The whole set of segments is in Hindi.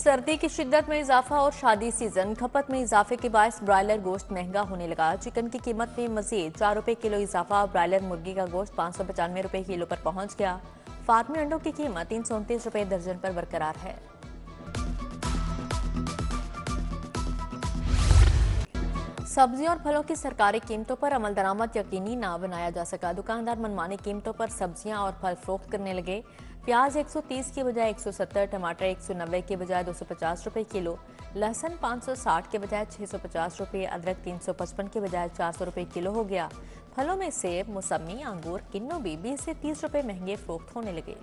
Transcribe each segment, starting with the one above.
सर्दी की शिद्दत में इजाफा और शादी सीजन खपत में इजाफे के बायस ब्रायलर गोश्त महंगा होने लगा। चिकन की कीमत में मजीद 4 रुपए किलो इजाफा। ब्रायलर मुर्गी का गोश्त 595 रुपए किलो पर पहुंच गया। फार्मी अंडों की कीमत 329 रुपए दर्जन पर बरकरार है। सब्जियों और फलों की सरकारी कीमतों पर अमल दरामद यकीनी ना बनाया जा सका। दुकानदार मनमानी कीमतों पर सब्जियां और फल फरोख्त करने लगे। प्याज 130 की बजाय 170, टमाटर 190 के बजाय 250 रुपए किलो, लहसुन 560 के बजाय 650 रुपए, अदरक 355 के बजाय 400 रुपए किलो हो गया। फलों में सेब, मौसमी, अंगूर, किन्नू भी 20 से 30 रुपए महंगे फरोख्त होने लगे।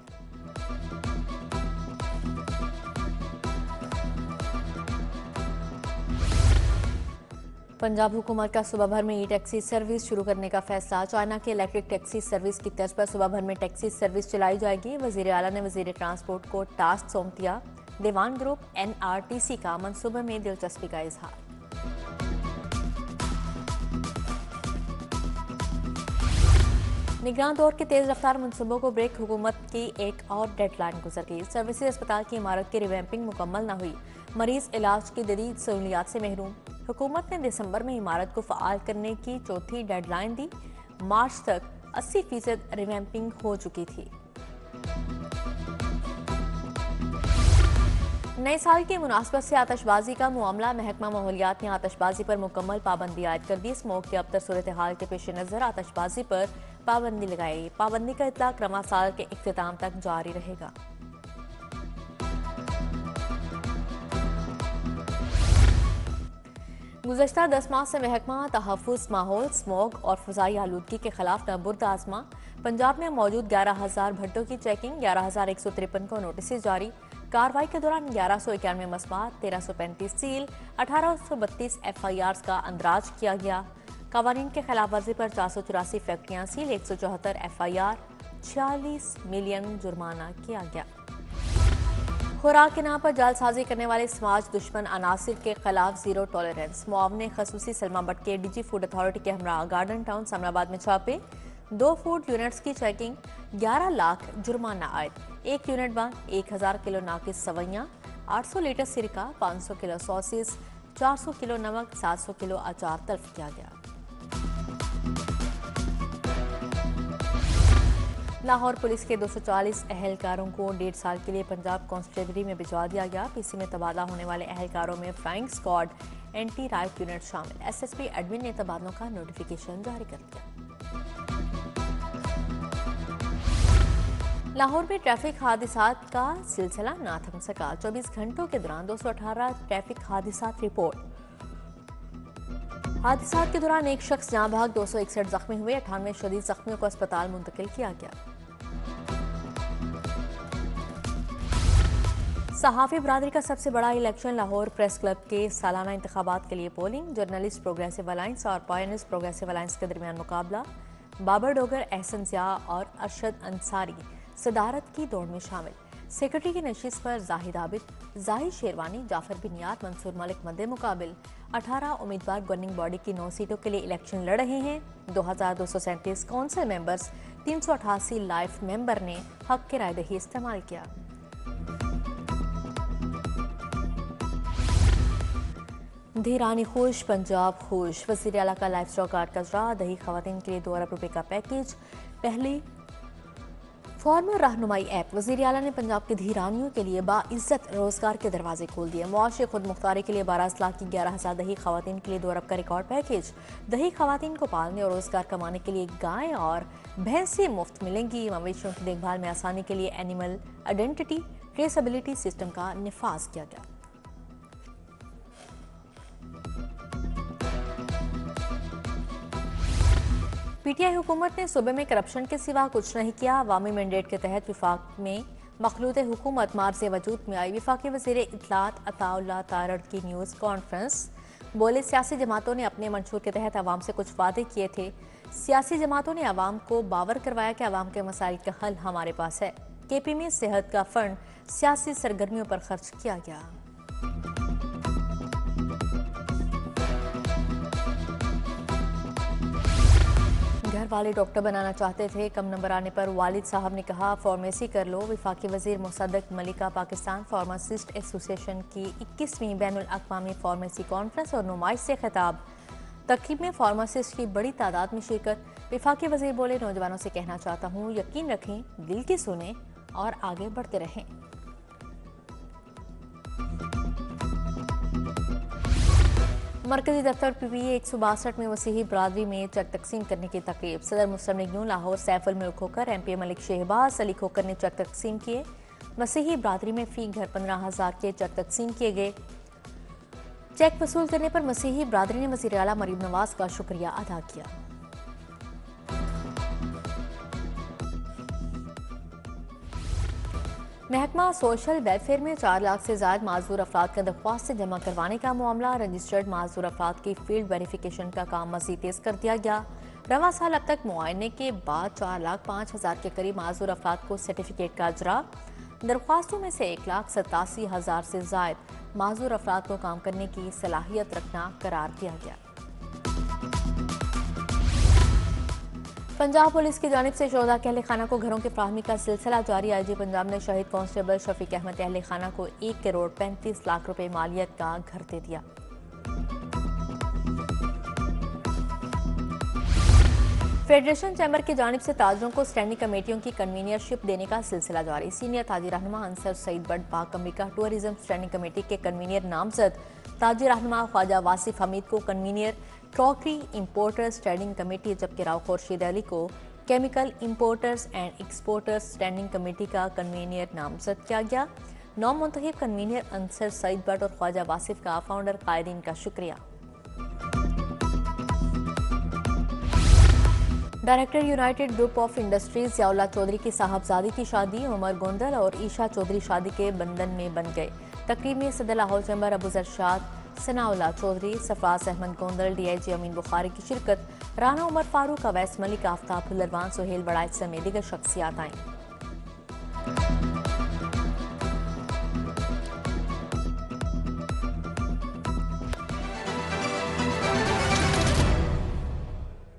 पंजाब हुकूमत का सुबह भर में ई टैक्सी सर्विस शुरू करने का फैसला। चाइना के इलेक्ट्रिक टैक्सी सर्विस की तर्ज पर सुबह भर में टैक्सी सर्विस चलाई जाएगी। वजीर आला ने वजीर ट्रांसपोर्ट को टास्क सौंप दिया। दीवान ग्रुप NRTC का मंसूबे में दिलचस्पी का इजहार। निगरान दौर के तेज रफ्तार मंसूबों को ब्रेक। हुकूमत की एक और डेडलाइन गुजर गई। सर्विसेज अस्पताल की इमारत की रिवैम्पिंग मुकम्मल न हुई। मरीज इलाज की जदीद सहूलियात से महरूम। हुकूमत ने दिसंबर में इमारत को फ़आल करने की चौथी डेडलाइन दी। मार्च तक 80% रिवैम्पिंग हो चुकी थी। नए साल की मुनासबत से आतशबाजी का मामला। महकमा माहौलियात ने आतशबाजी पर मुकम्मल पाबंदी आयद कर दी। स्मोक की अबतर सूरत हाल के पेश नज़र आतशबाजी पर पाबंदी लगाई। पाबंदी का इतलाक रमा साल के इख्तिताम तक जारी रहेगा। गुज़श्ता 10 माह से महकमा तहफ़्फ़ुज़ माहौल, स्मोक और फ़ज़ाई आलूदगी के खिलाफ नबुर्द आज़मा। पंजाब में मौजूद 11,000 भट्टों की चेकिंग। 11,153 को नोटिस जारी। कार्रवाई के दौरान 1191 मस्बात, 1335 सील, 1832 FIRs का अंदराज किया गया। कवानीन के खिलाफ वर्जी पर 484 फैक्ट्रियां सील, 174 FIR, 46 मिलियन जुर्माना किया गया। खुराक के नाम पर जालसाजी करने वाले समाज दुश्मन अनासिर के खिलाफ जीरो टॉलरेंस। मुआवने खसूसी सलमा बट के DG फूड अथॉरिटी के हमरा गार्डन टाउन सामनाबाद में छापे। 2 फूड यूनिट्स की चेकिंग, 11 लाख जुर्माना आयद। 1 यूनिट बंद, 1000 किलो नाकिस सवैयां, 800 लीटर सिरका, 500 किलो सॉसेस, 400 किलो नमक, 700 किलो अचार तल्फ किया गया। लाहौर पुलिस के 240 अहलकारों को 1.5 साल के लिए पंजाब कॉन्स्टेबलरी में भिजवा दिया गया। PC में तबादला होने वाले अहलकारों में flying squad, anti right unit शामिल। SSP एडमिन ने तबादलों का नोटिफिकेशन जारी कर दिया। लाहौर में ट्रैफिक हादसात का सिलसिला ना थम सका। 24 घंटों के दौरान 218 ट्रैफिक हादसात रिपोर्ट। हादसात के दौरान एक शख्स जहां भाग, 261 जख्मी हुए। 98 शदीद जख्मियों को अस्पताल मुंतकिल किया गया। सहाफ़ी बरादरी का सबसे बड़ा इलेक्शन। लाहौर प्रेस क्लब के सालाना इंतखाबात के लिए पोलिंग। जर्नलिस्ट प्रोग्रेसिव अलायंस और पायनिस्ट प्रोग्रेसिव अलायंस के दरमियान मुकाबला। बाबर डोगर, एहसन ज़िया और अरशद अंसारी सदारत की दौड़ में शामिल। सेक्रेटरी की नशिस्त पर जाहिद आबिद, जाहिद शेरवानी, जाफर बिनियात, मंसूर मलिक मद्दे मुकाबिल। 18 उम्मीदवार गवर्निंग बॉडी की 9 सीटों के लिए इलेक्शन लड़ रहे हैं। 2237 काउंसिल मेंबर्स, 388 लाइफ मेंबर ने हक के राय दही इस्तेमाल किया। धीरानी खुश, पंजाब खुश। वज़ीर आला का लाइफ स्टॉक कार्ड का इजरा। दही खवातीन के लिए 2 अरब रुपए का पैकेज। पहली फॉर्मर रहनुमाई ऐप। वज़ीर आला ने पंजाब के धीरानियों के लिए बाइज्जत रोजगार के दरवाजे खोल दिए। मुआशी खुद मुख्तारी के लिए 12 लाख की 11,000 दही खवातीन के लिए 2 अरब का रिकॉर्ड पैकेज। दही खवातीन को पालने और रोजगार कमाने के लिए गाय और भैंसें मुफ्त मिलेंगी। मवेशियों की देखभाल में आसानी के लिए एनिमल आइडेंटिटी ट्रेसेबिलिटी सिस्टम का निफाज किया गया। PTI हुकूमत ने सूबे में करप्शन के सिवा कुछ नहीं किया। अवामी मैंडेट के तहत विफाक में मखलूत हुकूमत मार्ज़े वजूद में आई। विफाकी वज़ीर इत्तलात अताउल्लाह तारड़ की न्यूज़ कॉन्फ्रेंस। बोले, सियासी जमातों ने अपने मंशूर के तहत अवाम से कुछ वादे किए थे। सियासी जमातों ने अवाम को बावर करवाया कि अवाम के मसाइल का हल हमारे पास है। KP में सेहत का फंड सियासी सरगर्मियों पर खर्च किया गया। घर वाले डॉक्टर बनाना चाहते थे, कम नंबर आने पर वालिद साहब ने कहा फार्मेसी कर लो। वफाकी वजीर मुसद्दक मलिका पाकिस्तान फार्मासिस्ट एसोसिएशन की 21वीं बैनुल अक़वामी फार्मेसी कॉन्फ्रेंस और नुमाइश से खिताब। तकरीब में फार्मासिस्ट की बड़ी तादाद में शिरकत। वफाकी वजीर बोले, नौजवानों से कहना चाहता हूँ, यकीन रखें, दिल की सुने और आगे बढ़ते रहें। मरकजी दफ्तर PPE 162 में मसीही बरादरी में चेक तकसीम करने की तकरीब। सदर मुस्लिम लीग नून लाहौर सैफुल मुल्क खोकर MP मलिक शहबाज अली खोकर ने चेक तकसीम किए। मसीही बरादरी में फी घर 15,000 के चेक तकसीम किए गए। चेक वसूल करने पर मसीही बरादरी ने वज़ीर आला मरीम नवाज का शुक्रिया अदा किया। महकमा सोशल वेलफेयर में 4 लाख से ज्यादा माजूर अफराद का दरख्वास्त जमा करवाने का मामला। रजिस्टर्ड माजूर अफराद की फील्ड वेरिफिकेशन का काम मजीद तेज कर दिया गया। रवा साल अब तक मुआयने के बाद 4,05,000 के करीब माजूर अफराद को सर्टिफिकेट का अजरा। दरख्वास्तों में से 1,87,000 से जायद माजूर अफराद को काम करने की सलाहियत रखना करार दिया गया। पंजाब पुलिस की जानिब से शोहदा के अहले खाना को घरों की फ्राहमी का सिलसिला जारी। IG पंजाब ने शहीद कांस्टेबल शफीक अहमद अहले खाना को 1 करोड़ 35 लाख रुपए मालियत का घर दे दिया। फेडरेशन चैम्बर की जानिब से ताजरों को स्टैंडिंग कमेटियों की कन्वीनियरशिप देने का सिलसिला जारी। सीनियर ताजी रहनुमा अंसर सईद बट पाक अमरीका टूरिज्म स्टैंडिंग कमेटी के कन्वीनियर नामजद ताजी रहनुमा ख्वाजा वासिफ हमीद को convener crockery importers standing committee, जबकि राव खुर्शीद अली को chemical importers and exporters standing committee का कन्वीनियर नामजद किया गया। नौ मुंतखब कन्वीनियर अंसर सईद बट और ख्वाजा वासिफ का फाउंडर कायदीन का शुक्रिया। Director United Group of Industries Ziaullah Chaudhry की साहबजादी की शादी। उमर गोंदल और ईशा चौधरी शादी के बंधन में बन गए। तकरीब में सदर लाहौर चैम्बर अबू जरशाद, सनाउल्लाह चौधरी, सफराज अहमद गोंदल, DIG अमीन बुखारी की शिरकत। राना उमर फारूक, अवैस मलिक, आफ्ताब हुल्लरवान, सुहेल बड़ाइच समेत दीगर शख्सियात आईं।